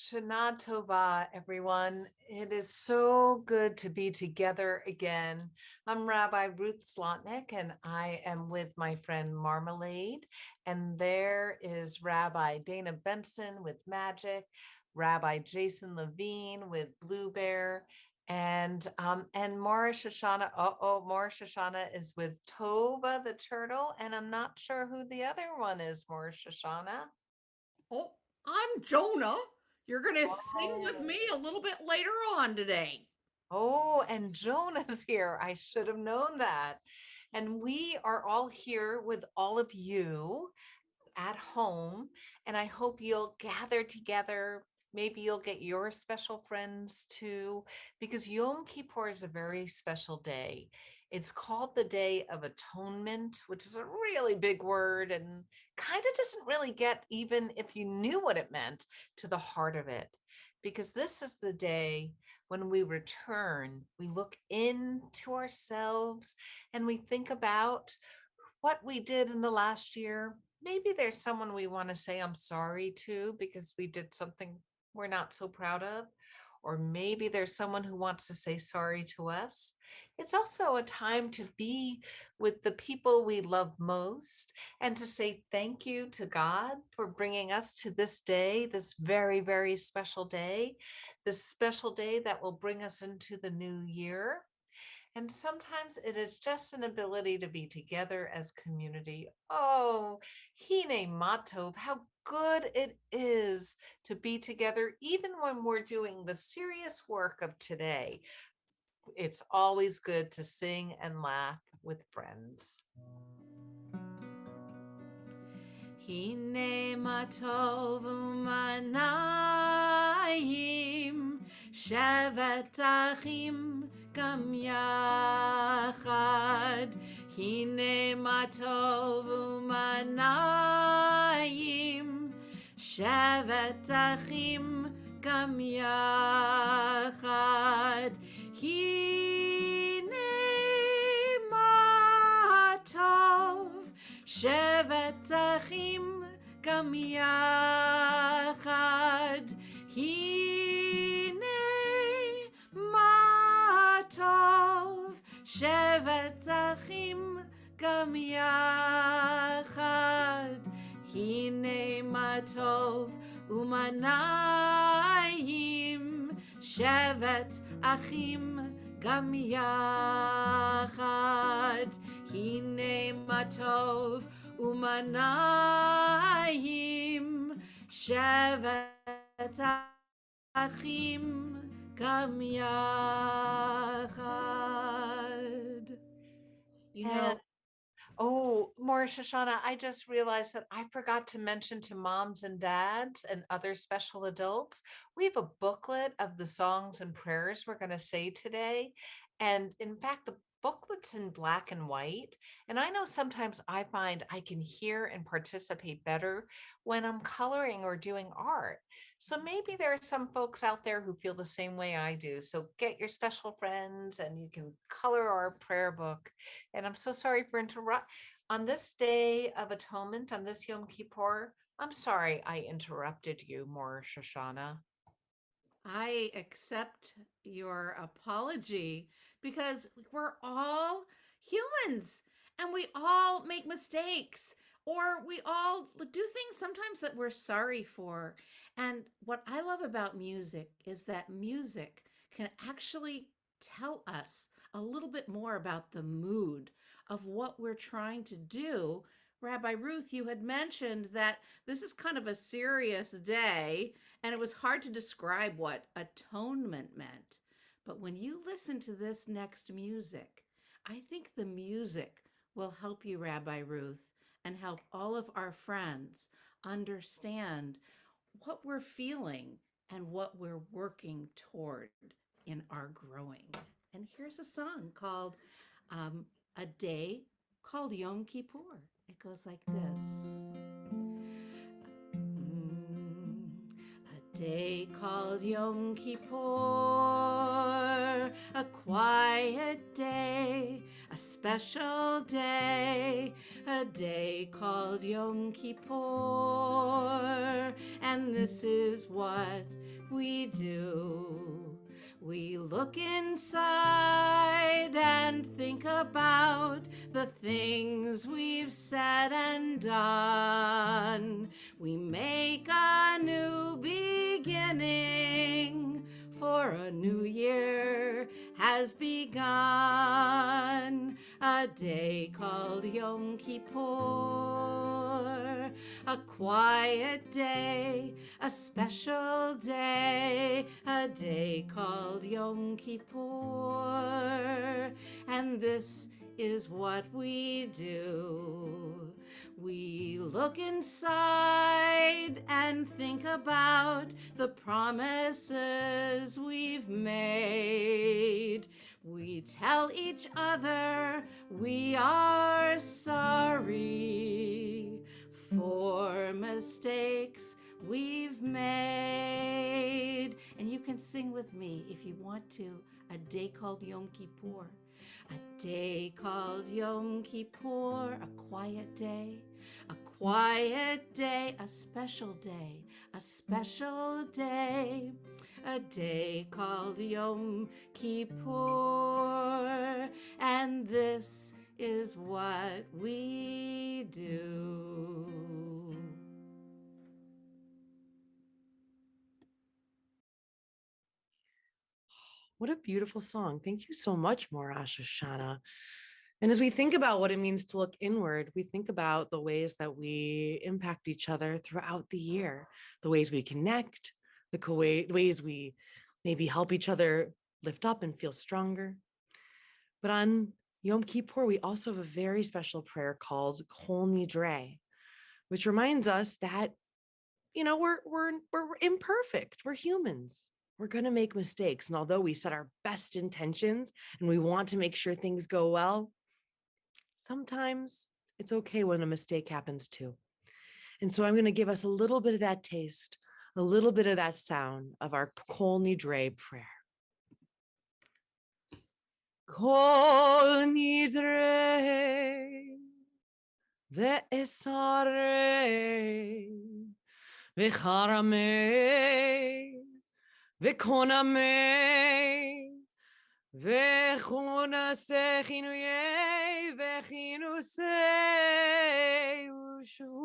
Shana Tova, everyone. It is so good to be together again. I'm Rabbi Ruth Slotnick, and I am with my friend Marmalade. And there is Rabbi Dana Benson with Magic, Rabbi Jason Levine with Blue Bear, and Mara Shoshana. Mara Shoshana is with Tova the turtle, and I'm not sure who the other one is. Mara Shoshana. Oh, I'm Jonah. You're going to sing with Oh. me a little bit later on today. Oh, and Jonah's here. I should have known that. And we are all here with all of you at home. And I hope you'll gather together. Maybe you'll get your special friends too, because Yom Kippur is a very special day. It's called the Day of Atonement, which is a really big word and kind of doesn't really get, even if you knew what it meant, to the heart of it. Because this is the day when we return, we look into ourselves and we think about what we did in the last year. Maybe there's someone we want to say I'm sorry to because we did something we're not so proud of. Or maybe there's someone who wants to say sorry to us. It's also a time to be with the people we love most and to say thank you to God for bringing us to this day, this very, very special day, this special day that will bring us into the new year. And sometimes it is just an ability to be together as community. Oh, Hine Matov, how good it is to be together, even when we're doing the serious work of today. It's always good to sing and laugh with friends. Hine matov umanayim shevet achim gam yachad. Hine matov umanayim shevet achim gam yachad. Hine matov shevet achim gam yachad. Hine ma tov shevet achim gam yachad. Hine ma tov umanayim shevet achim gam yachad. Hine matov umanayim shevet achim gam yachad. You And know, oh, Morris Shoshana, I just realized that I forgot to mention to moms and dads and other special adults, we have a booklet of the songs and prayers we're going to say today. And in fact, the booklet's in black and white. And I know sometimes I find I can hear and participate better when I'm coloring or doing art. So maybe there are some folks out there who feel the same way I do. So get your special friends and you can color our prayer book. And I'm so sorry for interrupt on this day of atonement, on this Yom Kippur. I'm sorry I interrupted you, More Shoshana. I accept your apology because we're all humans and we all make mistakes or we all do things sometimes that we're sorry for. And what I love about music is that music can actually tell us a little bit more about the mood of what we're trying to do. Rabbi Ruth, you had mentioned that this is kind of a serious day and it was hard to describe what atonement meant. But when you listen to this next music, I think the music will help you, Rabbi Ruth, and help all of our friends understand what we're feeling and what we're working toward in our growing. And here's a song called um, A Day Called Yom Kippur. It goes like this. A day called Yom Kippur, a quiet day, a a special day, a day called Yom Kippur. And this is what we do. We look inside and think about the things we've said and done. We make a new beginning, for a new year has begun. A day called Yom Kippur, a quiet day, a special day, a day called Yom Kippur. And this is what we do. We look inside and think about the promises we've made. We tell each other we are sorry for mistakes we've made. And you can sing with me if you want to. A day called Yom Kippur. A day called Yom Kippur, a quiet day, a quiet day, a special day, a special day, a day called Yom Kippur. And this is what we do. What a beautiful song. Thank you so much, Mora Shoshana. And as we think about what it means to look inward, we think about the ways that we impact each other throughout the year, the ways we connect, the ways we maybe help each other lift up and feel stronger. But on Yom Kippur, we also have a very special prayer called Kol Nidre, which reminds us that, we're imperfect. We're humans. We're going to make mistakes. And although we set our best intentions and we want to make sure things go well, sometimes it's okay when a mistake happens too. And so I'm going to give us a little bit of that taste, a little bit of that sound of our Kol Nidre prayer. Kol Nidre ve'esarei ve'charamei ve'konamei ve'chonasei chinuyei ve'chinusei ushuot.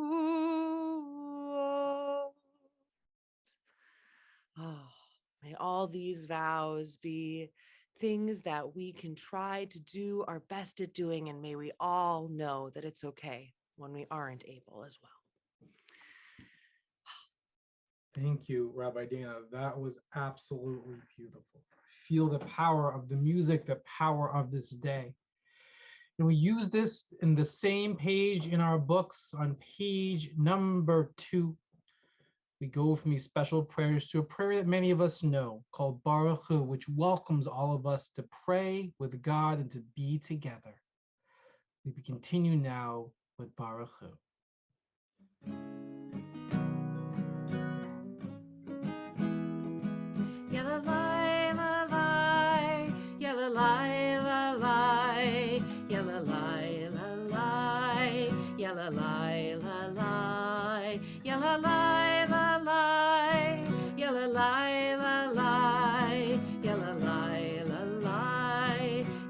Oh, may all these vows be things that we can try to do our best at doing, and may we all know that it's okay when we aren't able as well. Thank you, Rabbi Dana. That was absolutely beautiful. Feel the power of the music, the power of this day. And we use this in the same page in our books on page number 2. We go from these special prayers to a prayer that many of us know called Baruch Hu, which welcomes all of us to pray with God and to be together. We continue now with Baruch Hu. Yalalai, lalai, yalalai, lalai, yalalai, lalai, yalalai, lalai, yalalai, lalai, yalalai, lalai, yalalai, lalai,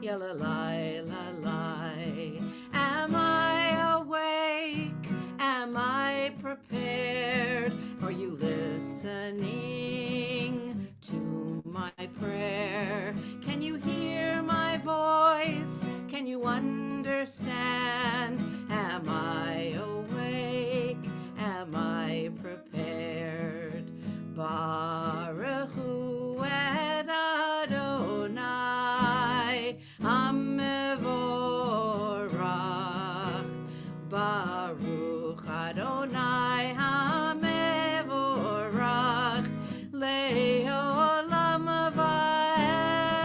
yalalai, lalai. Am I awake? Am I prepared? Are you listening to my prayer? Can you hear my voice? Can you understand? Am I awake? Am I prepared? Baruch Hu et Adonai Hamevorach. Baruch Adonai Hamevorach Le'olam Vaed,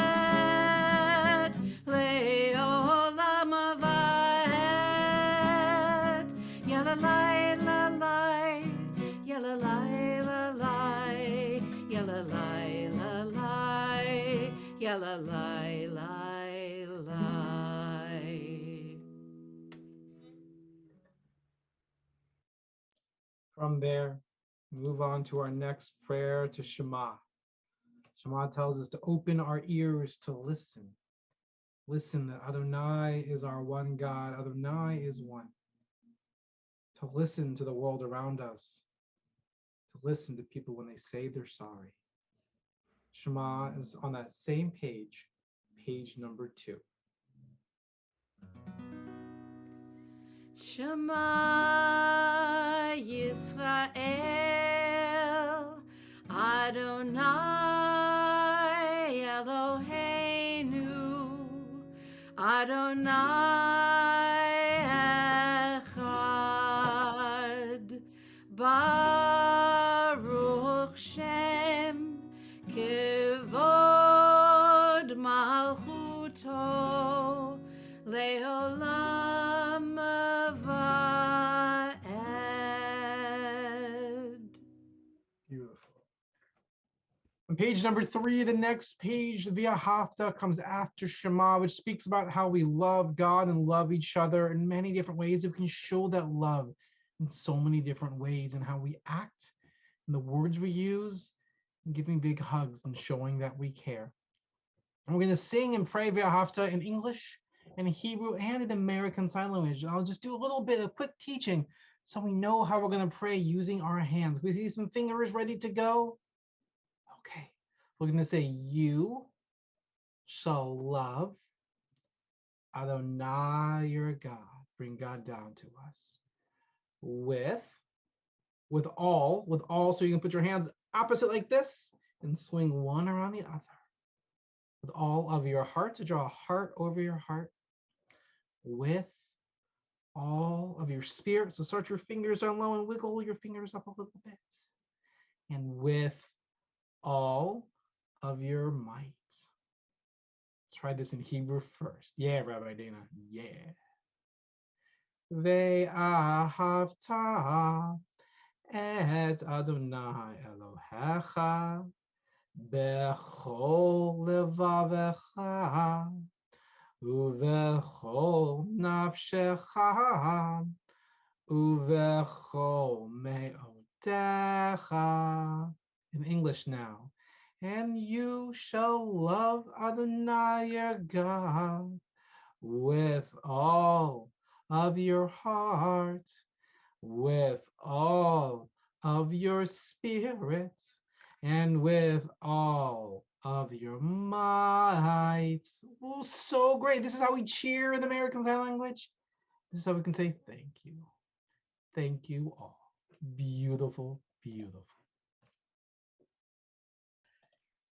Le'olam Vaed. Yalalai, lalai, yalalai, lalai, yalalai, lalai, yalalai, lalai. From there, move on to our next prayer to Shema. Shema tells us to open our ears to listen. Listen that Adonai is our one God. Adonai is one. To listen to the world around us. To listen to people when they say they're sorry. Shema is on that same page, page number 2. Shema Yisrael, Adonai Eloheinu, Adonai Echad, Baruch Shem, Kevod Malchuto, Leolam Vaed. Beautiful. On page number 3, the next page, the Via Hafta comes after Shema, which speaks about how we love God and love each other in many different ways. We can show that love in so many different ways, and how we act and the words we use, and giving big hugs and showing that we care. And we're going to sing and pray Via Hafta in English, in Hebrew, and in American Sign Language. And I'll just do a little bit of quick teaching so we know how we're going to pray using our hands. We see some fingers ready to go. Okay, we're going to say, you shall love Adonai your God. Bring God down to us. With all, so you can put your hands opposite like this and swing one around the other. With all of your heart, to draw a heart over your heart. With all of your spirit, so start your fingers down low and wiggle your fingers up a little bit. And with all of your might. Try this in Hebrew first. Yeah, Rabbi Dana. Yeah. Ve'ahavta et Adonai Elohecha bechol levavecha uvechol nafshecha uvechol me'otecha. In English now. And you shall love Adonai your God with all of your heart, with all of your spirit, and with all of your might. Oh, so great. This is how we cheer in the American Sign Language. This is how we can say thank you. Thank you all. Beautiful, beautiful.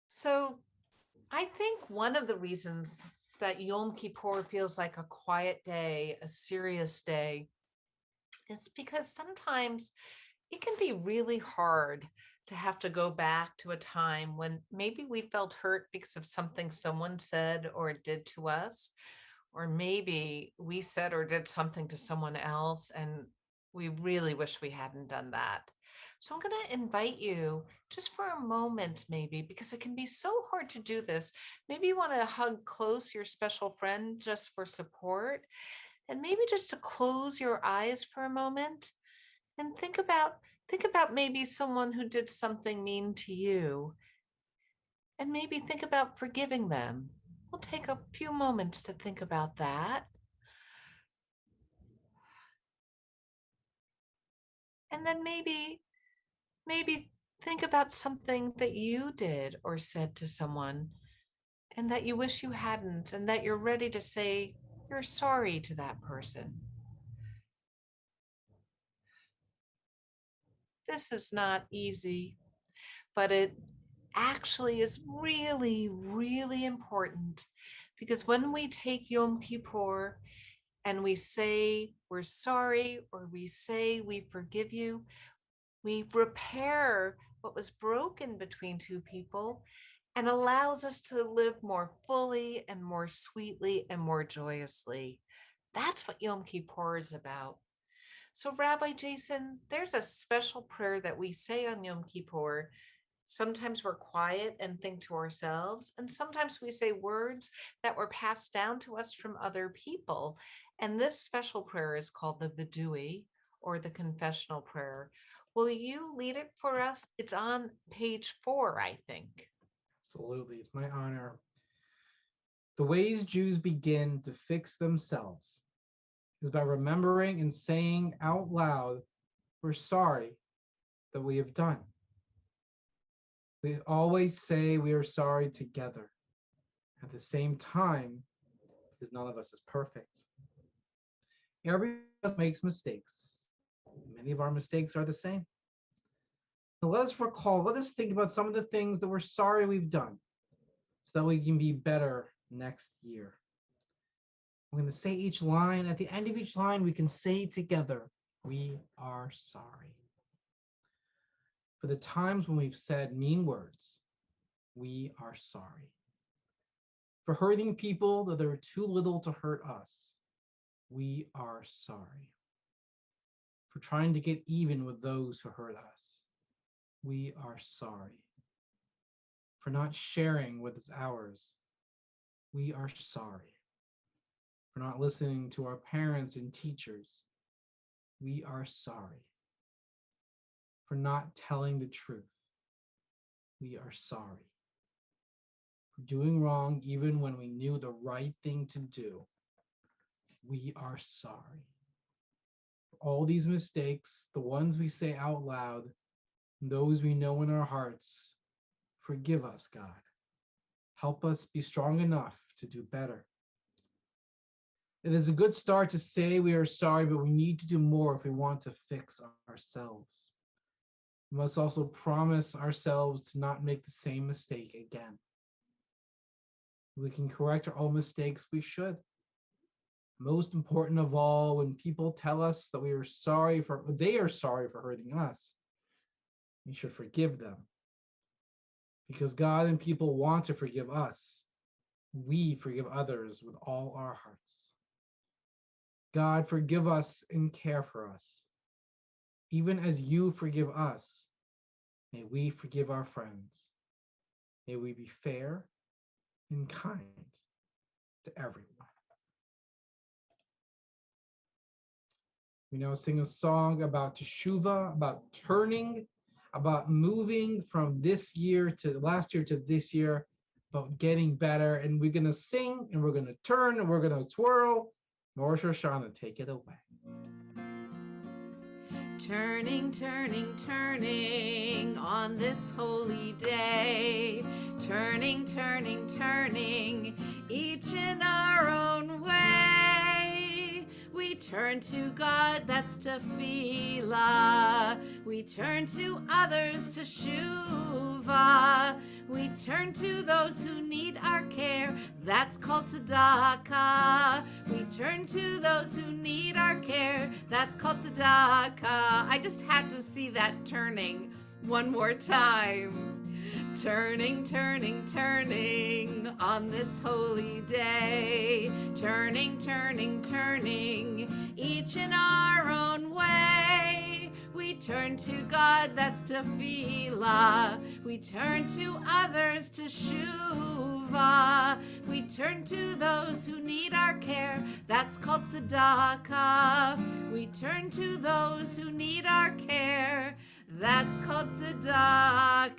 So I think one of the reasons that Yom Kippur feels like a quiet day, a serious day, is because sometimes it can be really hard to have to go back to a time when maybe we felt hurt because of something someone said or did to us, or maybe we said or did something to someone else and we really wish we hadn't done that. So I'm going to invite you just for a moment, maybe, because it can be so hard to do this. Maybe you want to hug close your special friend just for support, and maybe just to close your eyes for a moment and think about maybe someone who did something mean to you, and maybe think about forgiving them. We'll take a few moments to think about that. And then maybe think about something that you did or said to someone and that you wish you hadn't, and that you're ready to say you're sorry to that person. This is not easy, but it actually is really, really important, because when we take Yom Kippur and we say we're sorry or we say we forgive you, we repair what was broken between two people and allows us to live more fully and more sweetly and more joyously. That's what Yom Kippur is about. So, Rabbi Jason, there's a special prayer that we say on Yom Kippur. Sometimes we're quiet and think to ourselves, and sometimes we say words that were passed down to us from other people. And this special prayer is called the Vidui, or the Confessional Prayer. Will you lead it for us? It's on page 4, I think. Absolutely. It's my honor. The ways Jews begin to fix themselves is by remembering and saying out loud, we're sorry that we have done. We always say we are sorry together at the same time, because none of us is perfect. Every one of us makes mistakes. Many of our mistakes are the same. So let us recall, let us think about some of the things that we're sorry we've done so that we can be better next year. We're going to say each line. At the end of each line, we can say together, we are sorry. For the times when we've said mean words, we are sorry. For hurting people that they were too little to hurt us, we are sorry. For trying to get even with those who hurt us, we are sorry. For not sharing what is ours, we are sorry. For not listening to our parents and teachers, we are sorry. For not telling the truth, we are sorry. For doing wrong even when we knew the right thing to do, we are sorry. For all these mistakes, the ones we say out loud, and those we know in our hearts, forgive us, God. Help us be strong enough to do better. It is a good start to say we are sorry, but we need to do more if we want to fix ourselves. We must also promise ourselves to not make the same mistake again. If we can correct our own mistakes, we should. Most important of all, when people tell us that they are sorry for hurting us, we should forgive them. Because God and people want to forgive us. We forgive others with all our hearts. God, forgive us and care for us. Even as you forgive us, may we forgive our friends. May we be fair and kind to everyone. We now sing a song about teshuvah, about turning, about moving from this year to last year to this year, about getting better. And we're going to sing and we're going to turn and we're going to twirl. Rosh Hashanah, take it away. Turning, turning, turning on this holy day. Turning, turning, turning, each in our own way. We turn to God, that's tefillah. We turn to others to shuvah. We turn to those who need our care, that's called tzedakah. We turn to those who need our care, that's called tzedakah. I just had to see that turning one more time. Turning, turning, turning on this holy day. Turning, turning, turning, each in our own way. We turn to God, that's tefillah. We turn to others to shuvah. We turn to those who need our care, that's called tzedakah. We turn to those who need our care, that's called tzedakah.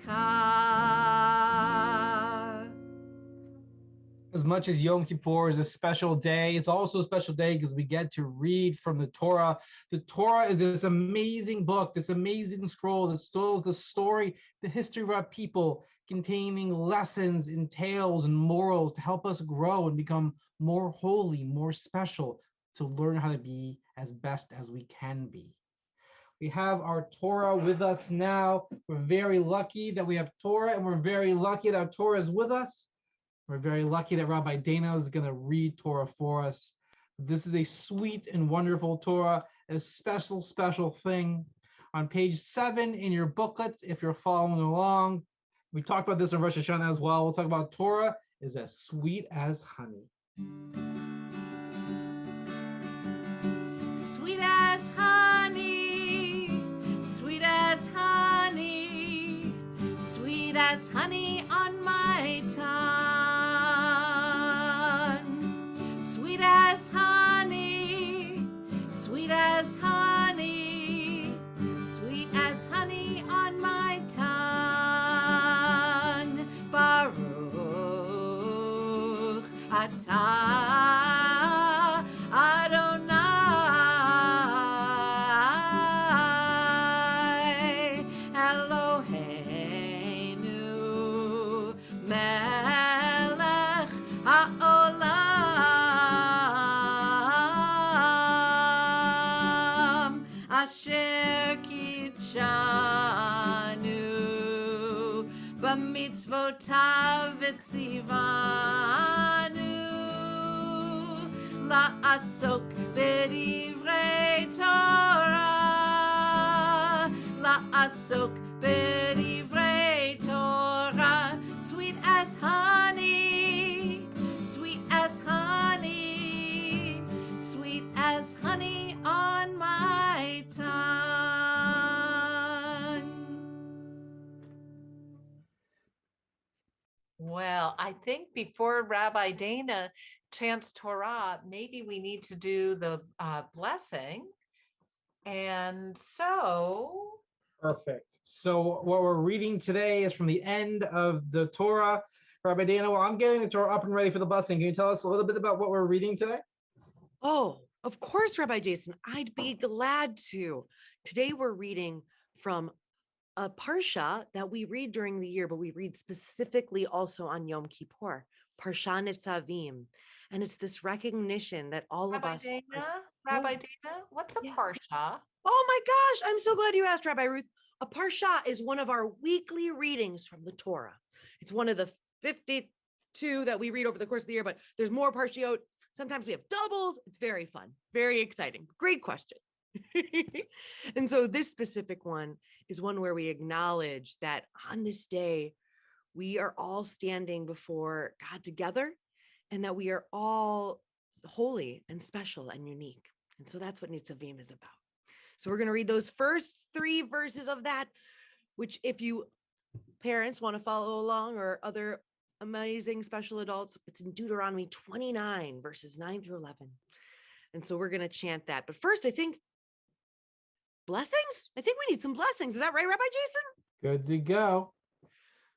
As much as Yom Kippur is a special day, it's also a special day because we get to read from the Torah. The Torah is this amazing book, this amazing scroll that tells the story, the history of our people, containing lessons and tales and morals to help us grow and become more holy, more special, to learn how to be as best as we can be. We have our Torah with us now. We're very lucky that we have Torah, and we're very lucky that our Torah is with us. We're very lucky that Rabbi Dana is going to read Torah for us. This is a sweet and wonderful Torah, a special, special thing. On page 7 in your booklets, if you're following along, we talked about this in Rosh Hashanah as well. We'll talk about Torah is as sweet as honey. Sweet as honey, sweet as honey, sweet as honey on my tongue. Sweet as honey, sweet as honey, sweet as Eloheinu melech ha'olam asher kitshanu b'mitzvotav v'tzivanu la'asok b'divrei Torah la'asok b'divrei Torah sweet as honey, sweet as honey, sweet as honey on my tongue. Well, I think before Rabbi Dana chants Torah, maybe we need to do the blessing. And so, Perfect. So what we're reading today is from the end of the Torah. Rabbi Dana, while I'm getting the Torah up and ready for the blessing, can you tell us a little bit about what we're reading today? Oh, of course, Rabbi Jason, I'd be glad to. Today we're reading from a parsha that we read during the year, but we read specifically also on Yom Kippur, Parsha Nitzavim. And it's this recognition that all of Rabbi us Dana, are. Rabbi Dana, what's a Yeah. parsha? Oh my gosh, I'm so glad you asked, Rabbi Ruth. A parsha is one of our weekly readings from the Torah. It's one of the 52 that we read over the course of the year, but there's more parshiot. Sometimes we have doubles. It's very fun, very exciting. Great question. And so this specific one is one where we acknowledge that on this day, we are all standing before God together and that we are all holy and special and unique. And so that's what Nitzavim is about. So we're going to read those first 3 verses of that, which if you parents want to follow along or other amazing special adults, it's in Deuteronomy 29, verses 9 through 11. And so we're going to chant that. But first, I think blessings. I think we need some blessings. Is that right, Rabbi Jason? Good to go.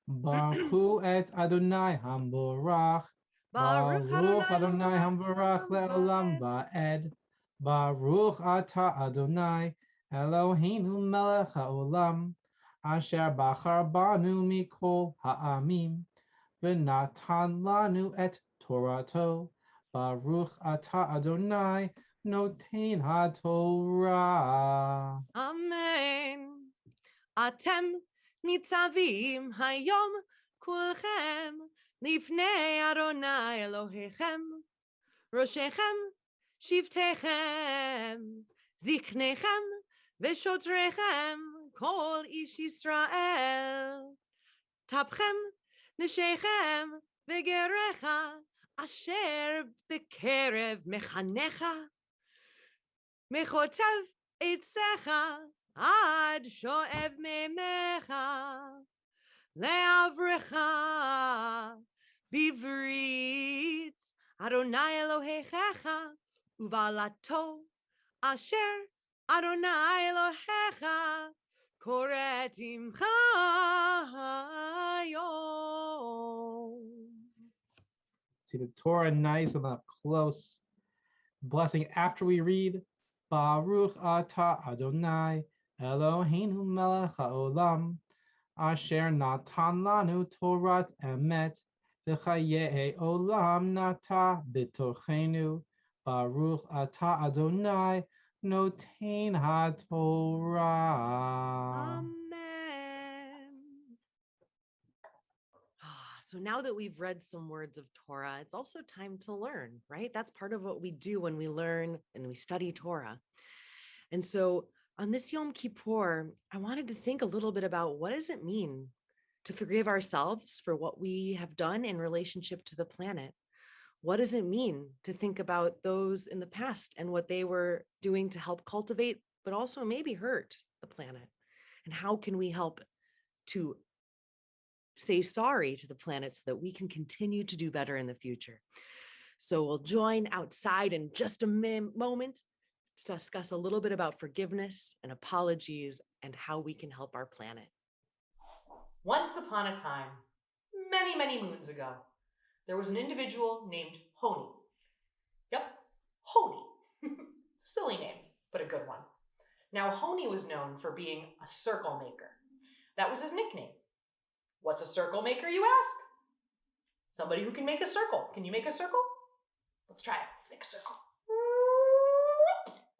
Baruch hu et Adonai hamborach. Baruch Adonai hamborach le'olam va'ed. Baruch atah Adonai Eloheinu melech haolam. Asher bachar banu mikol ha'amim. V'natan lanu et Torato. Baruch atah Adonai noten haTorah. Amen. Atem nitzavim hayom kulchem lifnei Adonai Elohechem. Roshechem shivtechem ziknechem v'shotrechem kol ish Yisrael. Tapchem neshechem v'gerecha asher b'kerev mechanecha mechotev etzecha ad shoev memecha leavrecha bivrit Adonai Elohecha uvalato asher Adonai Elohecha koret imcha hayom. See the Torah nice and up close. Blessing after we read Baruch atah Adonai Eloheinu melech haolam asher natan lanu Torat emet v'chayei olam nata b'tochenu Baruch atah Adonai noten haTorah. Amen. So now that we've read some words of Torah, it's also time to learn, right? That's part of what we do when we learn and we study Torah. And so on this Yom Kippur, I wanted to think a little bit about what does it mean to forgive ourselves for what we have done in relationship to the planet? What does it mean to think about those in the past and what they were doing to help cultivate, but also maybe hurt the planet? And how can we help to say sorry to the planet so that we can continue to do better in the future? So we'll join outside in just a moment to discuss a little bit about forgiveness and apologies and how we can help our planet. Once upon a time, many, many moons ago, there was an individual named Honi. Yep, Honi. It's a silly name, but a good one. Now, Honi was known for being a circle maker. That was his nickname. What's a circle maker, you ask? Somebody who can make a circle. Can you make a circle? Let's try it. Let's make a circle.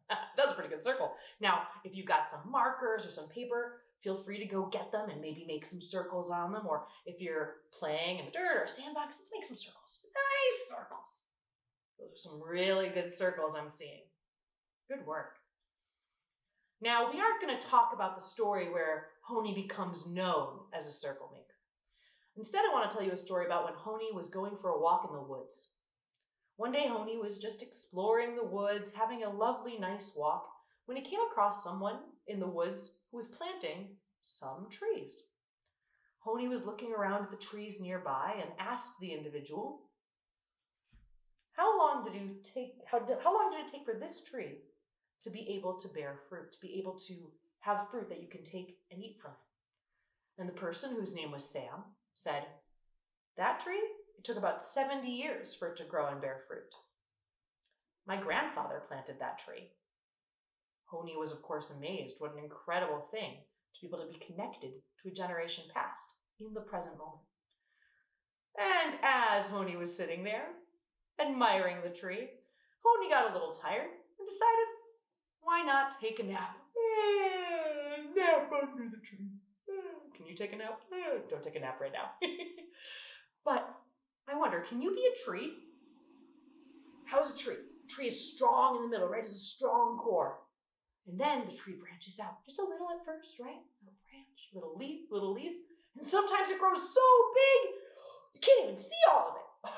That was a pretty good circle. Now, if you got some markers or some paper, feel free to go get them and maybe make some circles on them. Or if you're playing in the dirt or a sandbox, let's make some circles. Nice circles. Those are some really good circles I'm seeing. Good work. Now, we aren't going to talk about the story where Honi becomes known as a circle maker. Instead, I want to tell you a story about when Honi was going for a walk in the woods. One day, Honi was just exploring the woods, having a lovely, nice walk, when he came across someone in the woods who was planting some trees. Honi was looking around at the trees nearby and asked the individual, how long did it take for this tree to be able to bear fruit, to be able to have fruit that you can take and eat from it? And the person, whose name was Sam, said, that tree, it took about 70 years for it to grow and bear fruit. My grandfather planted that tree. Honi was, of course, amazed. What an incredible thing to be able to be connected to a generation past in the present moment. And as Honi was sitting there, admiring the tree, Honi got a little tired and decided, why not take a nap? Nap under the tree. Can you take a nap? Don't take a nap right now. But I wonder, can you be a tree? How's a tree? A tree is strong in the middle, right? It's a strong core. And then the tree branches out just a little at first, right? Little branch, little leaf. And sometimes it grows so big, you can't even see all of it.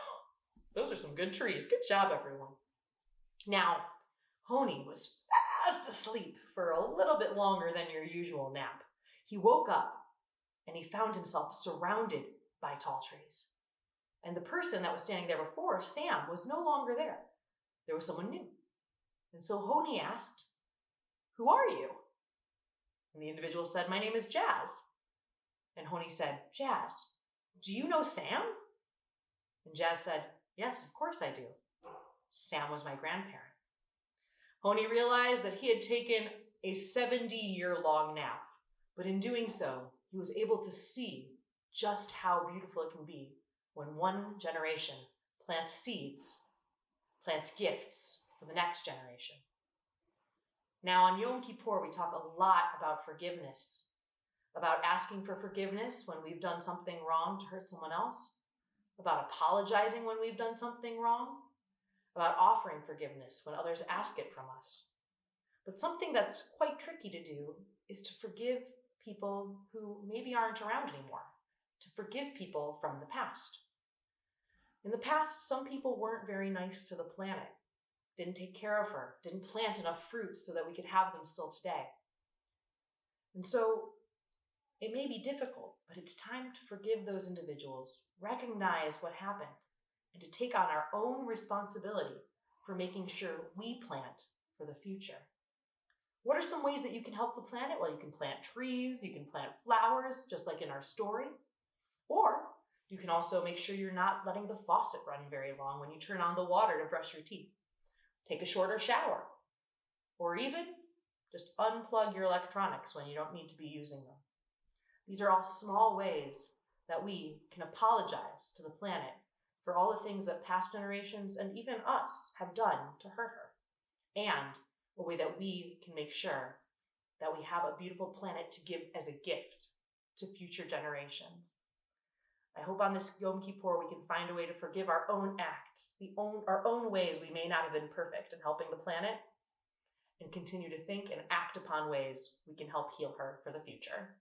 Those are some good trees. Good job, everyone. Now, Honi was fast asleep for a little bit longer than your usual nap. He woke up and he found himself surrounded by tall trees. And the person that was standing there before, Sam, was no longer there. There was someone new. And so Honi asked, who are you? And the individual said, my name is Jazz. And Honi said, Jazz, do you know Sam? And Jazz said, yes, of course I do. Sam was my grandparent. Honi realized that he had taken a 70-year-long nap, but in doing so, he was able to see just how beautiful it can be when one generation plants seeds, plants gifts for the next generation. Now, on Yom Kippur, we talk a lot about forgiveness, about asking for forgiveness when we've done something wrong to hurt someone else, about apologizing when we've done something wrong, about offering forgiveness when others ask it from us. But something that's quite tricky to do is to forgive people who maybe aren't around anymore, to forgive people from the past. In the past, some people weren't very nice to the planet, didn't take care of her, didn't plant enough fruits so that we could have them still today. And so it may be difficult, but it's time to forgive those individuals, recognize what happened, and to take on our own responsibility for making sure we plant for the future. What are some ways that you can help the planet? Well, you can plant trees, you can plant flowers, just like in our story. Or you can also make sure you're not letting the faucet run very long when you turn on the water to brush your teeth. Take a shorter shower. Or even just unplug your electronics when you don't need to be using them. These are all small ways that we can apologize to the planet for all the things that past generations and even us have done to hurt her. And a way that we can make sure that we have a beautiful planet to give as a gift to future generations. I hope on this Yom Kippur we can find a way to forgive our own acts, our own ways we may not have been perfect in helping the planet, and continue to think and act upon ways we can help heal her for the future.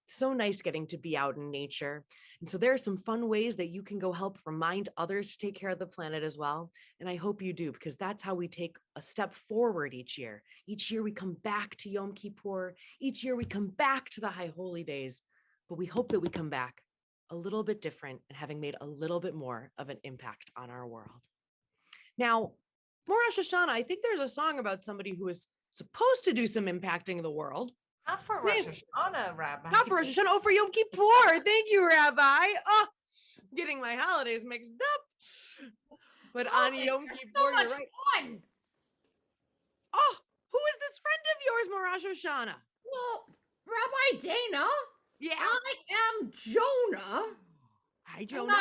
So nice getting to be out in nature. And so there are some fun ways that you can go help remind others to take care of the planet as well. And I hope you do, because that's how we take a step forward each year. Each year we come back to Yom Kippur. Each year we come back to the High Holy Days. But we hope that we come back a little bit different and having made a little bit more of an impact on our world. Now, more Rosh Hashanah, I think there's a song about somebody who is supposed to do some impacting in the world. Not for Rosh Hashanah, Rabbi. Not for Rosh Hashanah. Oh, for Yom Kippur. Thank you, Rabbi. Oh, getting my holidays mixed up. But on Yom Kippur, you're right. Oh, who is this friend of yours, Rosh Hashanah? Well, Rabbi Dana, Yeah. I am Jonah. Hi, And Jonah.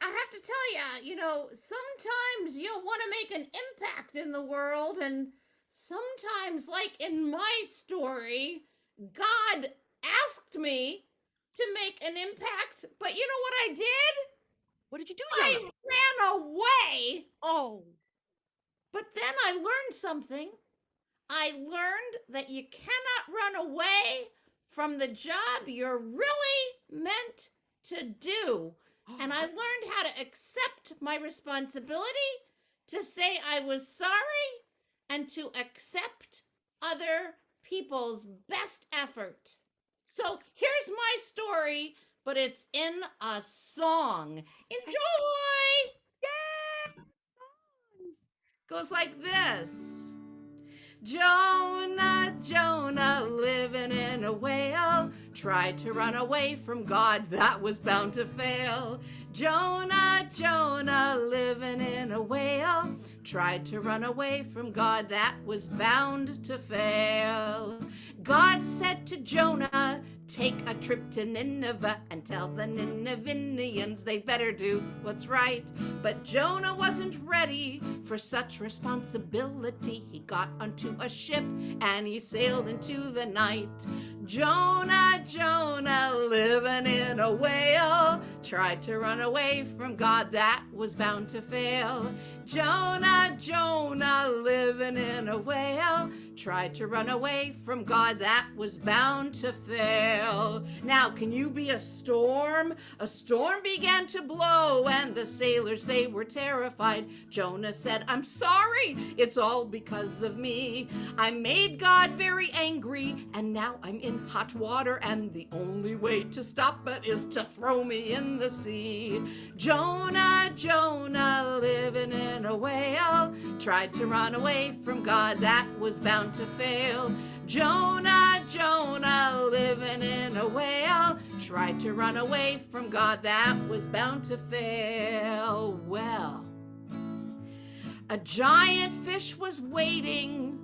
I have to tell you, sometimes you'll want to make an impact in the world, and sometimes, like in my story, God asked me to make an impact, but you know what I did? What did you do, I Jonah? ran away. Oh. But then I learned something. I learned that you cannot run away from the job you're really meant to do. And I learned how to accept my responsibility, to say I was sorry, and to accept other people's best effort. So here's my story, but it's in a song. Enjoy! Yeah. Goes like this. Jonah, Jonah, living in a whale, tried to run away from God, that was bound to fail. Jonah, Jonah, living in a whale, tried to run away from God, that was bound to fail. God said to Jonah, take a trip to Nineveh and tell the Ninevians they better do what's right. But Jonah wasn't ready for such responsibility. He got onto a ship and he sailed into the night. Jonah, Jonah, living in a whale, tried to run away from God, that was bound to fail. Jonah, Jonah, living in a whale, tried to run away from God, that was bound to fail. Now, can you be a storm? A storm began to blow, and the sailors, they were terrified. Jonah said, I'm sorry, it's all because of me. I made God very angry, and now I'm in hot water, and the only way to stop it is to throw me in the sea. Jonah, Jonah, living in a whale, tried to run away from God, that was bound to fail. Jonah, Jonah, living in a whale, tried to run away from God, that was bound to fail. Well, a giant fish was waiting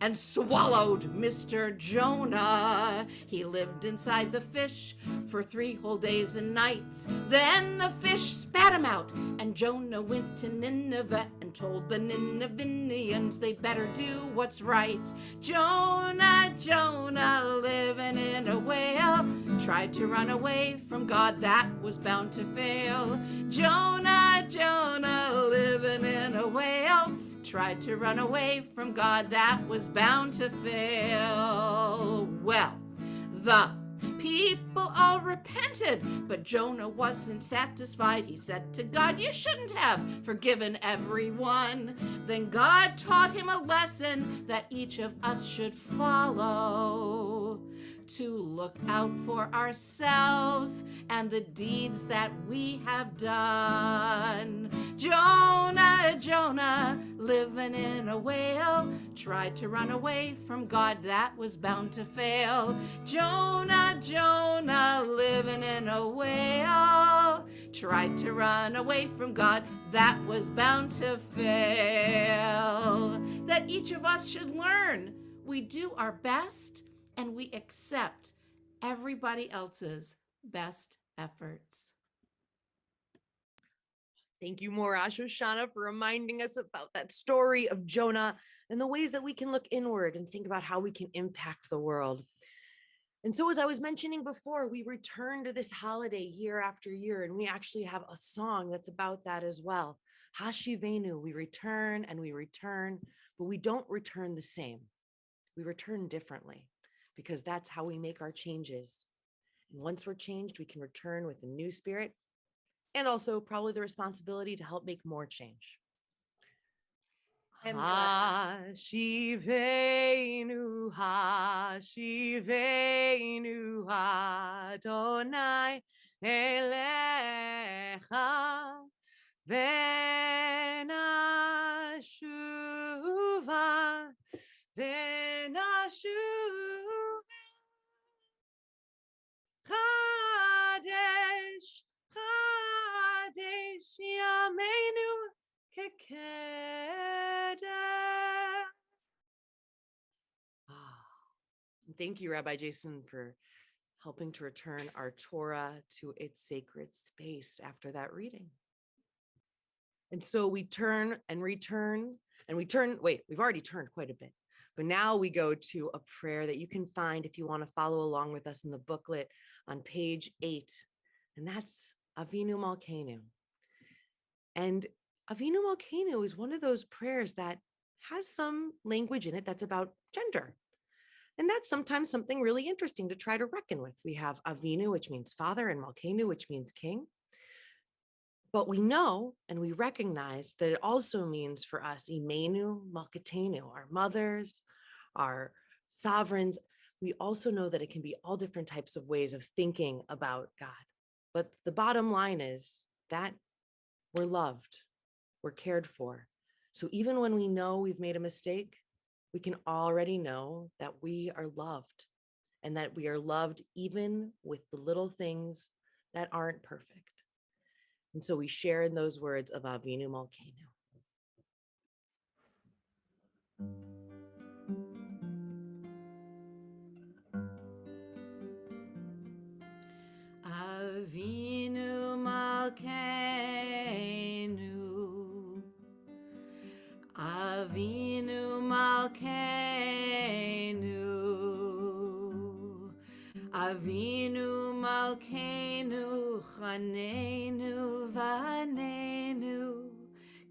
and swallowed Mr. Jonah. He lived inside the fish for 3 whole days and nights. Then the fish spat him out, and Jonah went to Nineveh and told the Ninevians they better do what's right. Jonah, Jonah, living in a whale, tried to run away from God, that was bound to fail. Jonah, Jonah, living in a whale, tried to run away from God, that was bound to fail. Well, the people all repented, but Jonah wasn't satisfied. He said to God, you shouldn't have forgiven everyone. Then God taught him a lesson that each of us should follow, to look out for ourselves and the deeds that we have done. Jonah, Jonah, living in a whale, tried to run away from God, that was bound to fail. Jonah, Jonah, living in a whale, tried to run away from God, that was bound to fail. That each of us should learn. We do our best and we accept everybody else's best efforts. Thank you, Morash Oshana, for reminding us about that story of Jonah and the ways that we can look inward and think about how we can impact the world. And so, as I was mentioning before, we return to this holiday year after year, and we actually have a song that's about that as well. Hashivenu, we return and we return, but we don't return the same. We return differently, because that's how we make our changes. And once we're changed, we can return with a new spirit and also probably the responsibility to help make more change. I'm glad. Hashivenu, Hashivenu, Adonai Elecha Venashuva Kadesh, Kadesh, Yameinu Kekedah. Thank you, Rabbi Jason, for helping to return our Torah to its sacred space after that reading. And so we turn and return, and we turn, wait, we've already turned quite a bit, but now we go to a prayer that you can find if you want to follow along with us in the booklet on page 8, and that's Avinu Malkeinu. And Avinu Malkeinu is one of those prayers that has some language in it that's about gender. And that's sometimes something really interesting to try to reckon with. We have Avinu, which means father, and Malkeinu, which means king. But we know and we recognize that it also means for us, Imenu, Malkatenu, our mothers, our sovereigns. We also know that it can be all different types of ways of thinking about God. But the bottom line is that we're loved, we're cared for. So even when we know we've made a mistake, we can already know that we are loved, and that we are loved even with the little things that aren't perfect. And so we share in those words of Avinu Malkeinu. Avinu Malkeinu, Avinu Malkeinu, Avinu Malkeinu, Chanenu Vanenu,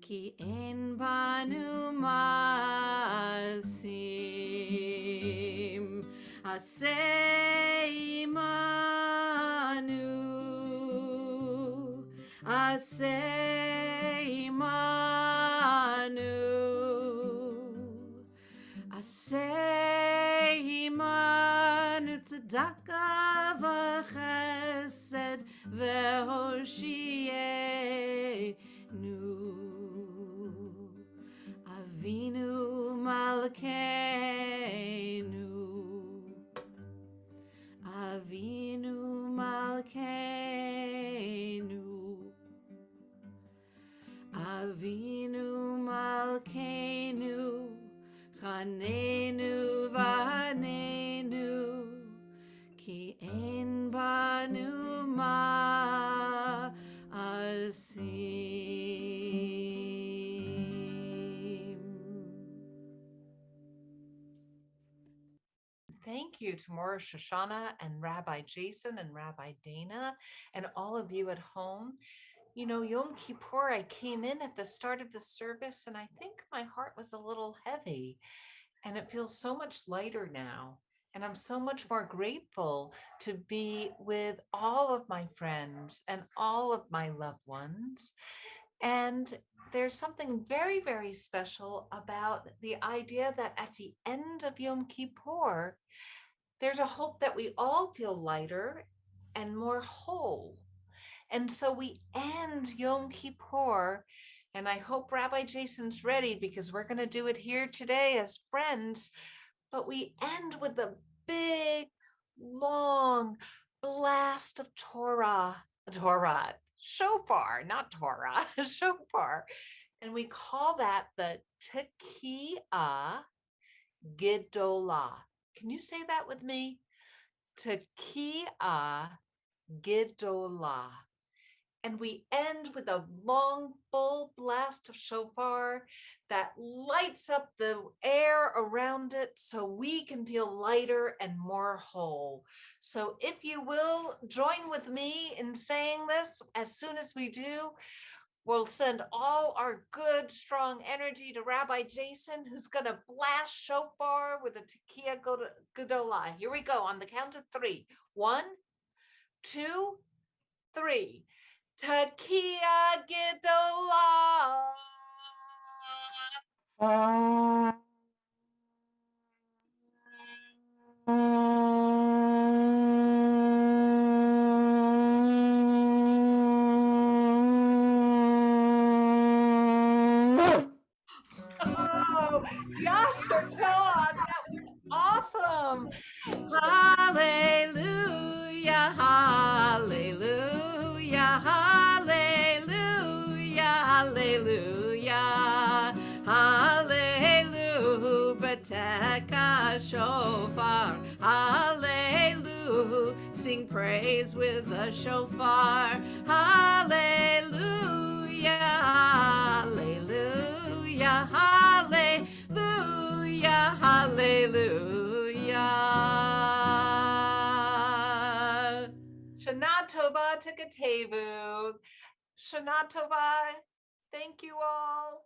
Ki en banu masim, Aseh imanu, Aseh imanu, Aseh imanu, tzedaka v'chesed v'hoshienu. Avinu Malkeinu, Avinu Malkeinu, Avinu Malkeinu, Chanenu Vanenu, Ki en banu ma'asim. Thank you to Morris Shoshana and Rabbi Jason and Rabbi Dana and all of you at home. You know, Yom Kippur, I came in at the start of the service and I think my heart was a little heavy, and it feels so much lighter now. And I'm so much more grateful to be with all of my friends and all of my loved ones. And there's something very, very special about the idea that at the end of Yom Kippur, there's a hope that we all feel lighter and more whole. And so we end Yom Kippur, and I hope Rabbi Jason's ready because we're going to do it here today as friends. But we end with a big, long blast of Torah, shofar, not Torah, shofar. And we call that the Tekiah Gedolah. Can you say that with me? Tekiah Gedolah. And we end with a long, full blast of shofar that lights up the air around it so we can feel lighter and more whole. So if you will join with me in saying this, as soon as we do, we'll send all our good, strong energy to Rabbi Jason, who's going to blast shofar with a Tekiah Gedolah. Here we go on the count of 3. 1, 2, 3. Tekiah Gedolah. Oh, Yasher God, that was awesome. Hallelujah, hallelujah, hallelujah, hallelujah, hallelujah, Bateka shofar, hallelujah. Sing praise with the shofar, hallelujah, hallelujah, hallelujah, hallelujah. Shana Tova Tikatevu. Shana Tova. Thank you all.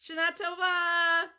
Shana Tova.